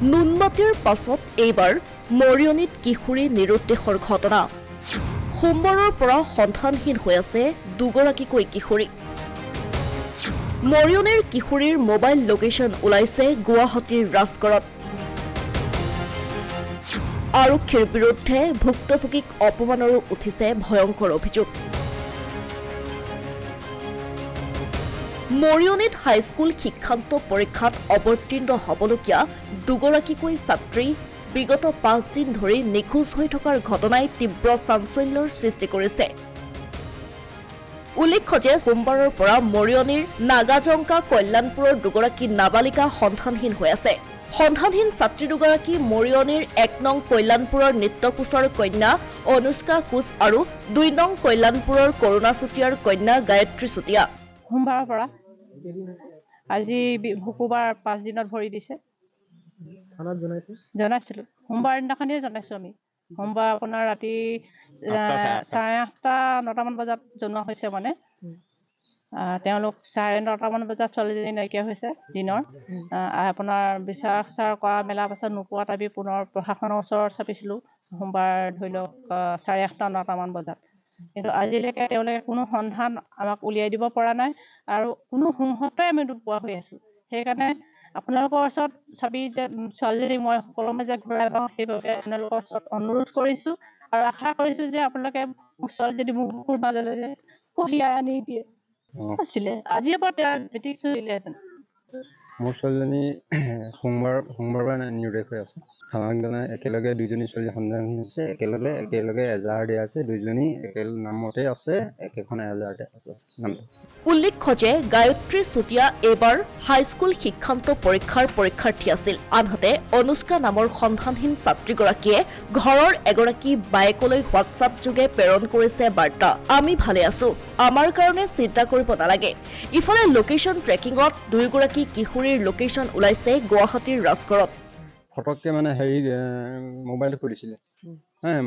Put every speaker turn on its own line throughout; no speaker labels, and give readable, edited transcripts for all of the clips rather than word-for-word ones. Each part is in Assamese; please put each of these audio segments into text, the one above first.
নুনমাটিৰ পাছত এইবাৰ মৰিয়নীত কিশোৰী নিৰুদ্দেশৰ ঘটনা সোমবাৰৰ পৰা সন্ধানহীন হৈ আছে দুগৰাকীকৈ কিশোৰী মৰিয়নীৰ কিশোৰীৰ মোবাইল লোকেশন ওলাইছে গুৱাহাটীৰ ৰাজগড়ত আৰক্ষীৰ বিৰুদ্ধে ভুক্তভোগীক অপমানৰো উঠিছে ভয়ংকৰ অভিযোগ মৰিয়নীত হাইস্কুল শিক্ষান্ত পৰীক্ষাত অৱতীৰ্ণ হ'বলগীয়া দুগৰাকীকৈ ছাত্ৰী বিগত 5 দিন ধৰি নিখোজ হৈ থকাৰ ঘটনাই তীব্ৰ চাঞ্চল্যৰ সৃষ্টি কৰিছে উল্লেখ্য যে সোমবাৰৰ পৰা মৰিয়নীৰ নাগাজংকা কল্যাণপুৰৰ দুগৰাকী নাবালিকা সন্ধানহীন হৈ আছে সন্ধানহীন ছাত্ৰী দুগৰাকী মৰিয়নীৰ 1 নং কল্যাণপুৰৰ নিত্যকোচৰ কন্যা অনুষ্কা কোচ আৰু 2 নং কল্যাণপুৰৰ কৰোণা চুটিয়াৰ কন্যা গায়ত্ৰী চুটিয়া
সোমবাৰৰ পৰা আজি শুকুৰবাৰ 5 দিনত ভৰি দিছে থানাত জনাইছিলো সোমবাৰ দিনাখনিয়ে জনাইছো আমি সোমবাৰ আপোনাৰ ৰাতি 8:30 মান বজাত জনোৱা হৈছে মানে তেওঁলোক 9:30 মান বজাত ছোৱালীজনী নাইকিয়া হৈছে দিনৰ আপোনাৰ বিচাৰ কৰা মেলা পাছত নোপোৱা তাবি পুনৰ প্ৰশাসনৰ ওচৰত চাপিছিলো সোমবাৰ ধৰি লওক 8:30 মান বজাত কিন্তু আজিলৈকে তেওঁলোকে কোনো সন্ধান আমাক উলিয়াই দিব পৰা নাই আৰু কোনো মুহূৰ্ততে আমি নোপোৱা হৈ আছো সেইকাৰণে আপোনালোকৰ ওচৰত চাবি যে ছোৱালীজনী মই সকলো মাজে ঘূৰাই পাওঁ সেইবাবে আপোনালোকৰ ওচৰত অনুৰোধ কৰিছো আৰু আশা কৰিছো যে আপোনালোকে ছোৱালীজনী মোৰ মাজলৈ কঢ়িয়াই আনি দিয়ে আছিলে আজিৰ পৰা মিটিং চলিলেহেঁতেন
মোৰ ছোৱালীজনী সোমবাৰ নিৰুদ্দেশ হৈ আছে আমাক জনাই একেলগে দুইজনী ছোৱালী সন্ধানহীন হৈছে একেলগে এজাহাৰ দিয়া আছে দুইজনী একেল নামতে আছে একেখন এজাহাৰতে আছে নামটো
উল্লেখ্য যে গায়ত্ৰী চুটিয়া এইবাৰ হাইস্কুল শিক্ষান্ত পৰীক্ষাৰ পৰীক্ষাৰ্থী আছিল আনহাতে অনুষ্কা নামৰ সন্ধানহীন ছাত্ৰীগৰাকীয়ে ঘৰৰ এগৰাকী বাইকলৈ হোৱাটছআপ যোগে প্ৰেৰণ কৰিছে বাৰ্তা আমি ভালে আছো আমাৰ কাৰণে চিন্তা কৰিব নালাগে ইফালে লোকেশন ট্ৰেকিংত দুইগৰাকী কিশোৰীৰ লোকেশন ওলাইছে গুৱাহাটীৰ ৰাজগড়ত
ফটককে মানে মোবাইলটো খুলিছিলে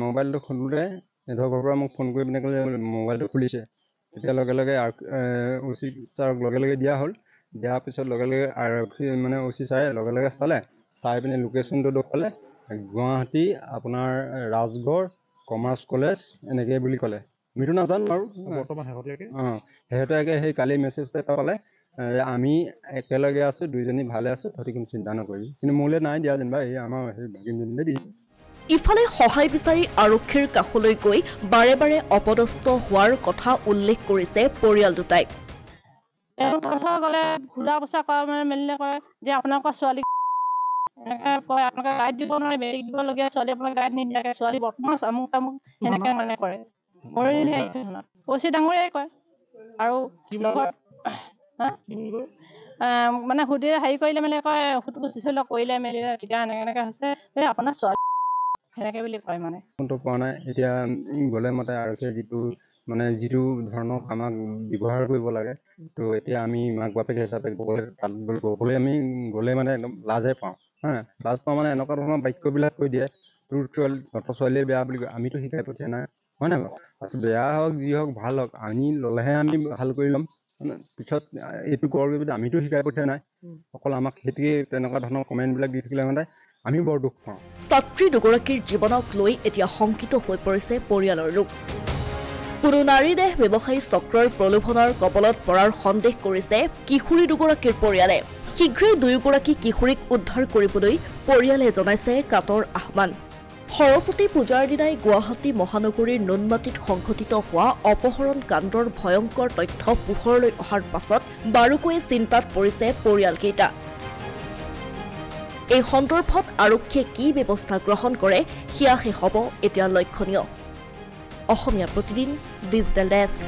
মোবাইলটো খুলোতে এধৰ ঘৰৰ পৰা মোক ফোন কৰি পিনে ক'লে মোবাইলটো খুলিছে তেতিয়া লগে ওচি ছাৰক লগে দিয়া হ'ল দিয়াৰ পিছত লগে আৰক্ষী মানে ওচি ছাৰে লগে চাই পিনে লোকেশ্যনটো দেখুৱালে গুৱাহাটী আপোনাৰ ৰাজগড় কমাৰ্চ কলেজ এনেকৈ বুলি ক'লে আমিতো নাজানো আৰু বৰ্তমান শেহতীয়াকৈ সেই কালি মেছেজ এটা পালে আমি একেলগে আছো দুইজনী ভালে আছো তহঁতি কোনো চিন্তা নকৰিবি কিন্তু মোলৈ নাই দিয়া যেনিবা এই আমাৰ সেই ভাগিনজনীলে দিছে
ইফালে সহায় বিচাৰি আৰক্ষীৰ কাষলৈ গৈ বাৰে বাৰে অপদস্থ হোৱাৰ কথা উল্লেখ কৰিছে পৰিয়াল দুটাই
গ'লে ঘূৰা পচা কৰা মানে মেলিলে কয় যে আপোনালোকৰ ছোৱালী কয় আপোনালোকে গাইড দিব নোৱাৰে মেট্ৰিক দিবলগীয়া ছোৱালী আপোনালোকে গাইড নিদিয়াকে ছোৱালী বৰ্তমান আমুক তামুক সেনেকে মানে কৰে মৰিয়নী অচি ডাঙৰীয়াই কয় আৰু মানে সুধি হেৰি কৰিলে মেলি কয় সুধি কৰিলে মেলিলে তেতিয়া এনেকে হৈছে এই আপোনাৰ ছোৱালী সেনেকে বুলি কয় মানে
ফোনটো পোৱা নাই এতিয়া গ'লে মতে আৰক্ষীয়ে যিটো ধৰণক আমাক ব্যৱহাৰ কৰিব লাগে তো এতিয়া আমি মাক বাপেক হিচাপে গ'লে আমি গ'লে মানে একদম লাজে পাওঁ লাজ পাওঁ মানে এনেকুৱা ধৰণৰ বাক্যবিলাক কৈ দিয়ে তোৰ ছোৱালীয়ে বেয়া বুলি কয় আমিতো শিকাই পঠিয়া নাই হয় নাই বাৰু তাৰপিছত বেয়া হওক যি হওক ভাল হওক আনি ল'লেহে আমি ভাল কৰি ল'ম পিছত এইটো কৰ বুলি আমিতো শিকাই পঠিয়া নাই অকল আমাক সেইটোকে তেনেকুৱা ধৰণৰ কমেণ্টবিলাক দি থাকিলে মানে আমি বৰ দুখ পাওঁ
ছাত্ৰী দুগৰাকীৰ জীৱনক লৈ এতিয়া শংকিত হৈ পৰিছে পৰিয়ালৰ লোক কোনো নাৰী দেহ ব্যৱসায়ী চক্ৰৰ প্ৰলোভনৰ কবলত পৰাৰ সন্দেহ কৰিছে কিশোৰী দুগৰাকীৰ পৰিয়ালে শীঘ্ৰেই দুয়োগৰাকী কিশোৰীক উদ্ধাৰ কৰিবলৈ পৰিয়ালে জনাইছে কাটৰ আহ্বান সৰস্বতী পূজাৰ দিনাই গুৱাহাটী মহানগৰীৰ নুনমাটিত সংঘটিত হোৱা অপহৰণ কাণ্ডৰ ভয়ংকৰ তথ্য পোহৰলৈ অহাৰ পাছত বাৰুকৈয়ে চিন্তাত পৰিছে পৰিয়ালকেইটা এই সন্দৰ্ভত আৰক্ষীয়ে কি ব্যৱস্থা গ্ৰহণ কৰে সেয়াহে হ'ব এতিয়া লক্ষণীয় অসমীয়া প্ৰতিদিন ডিজিটেল ডেস্ক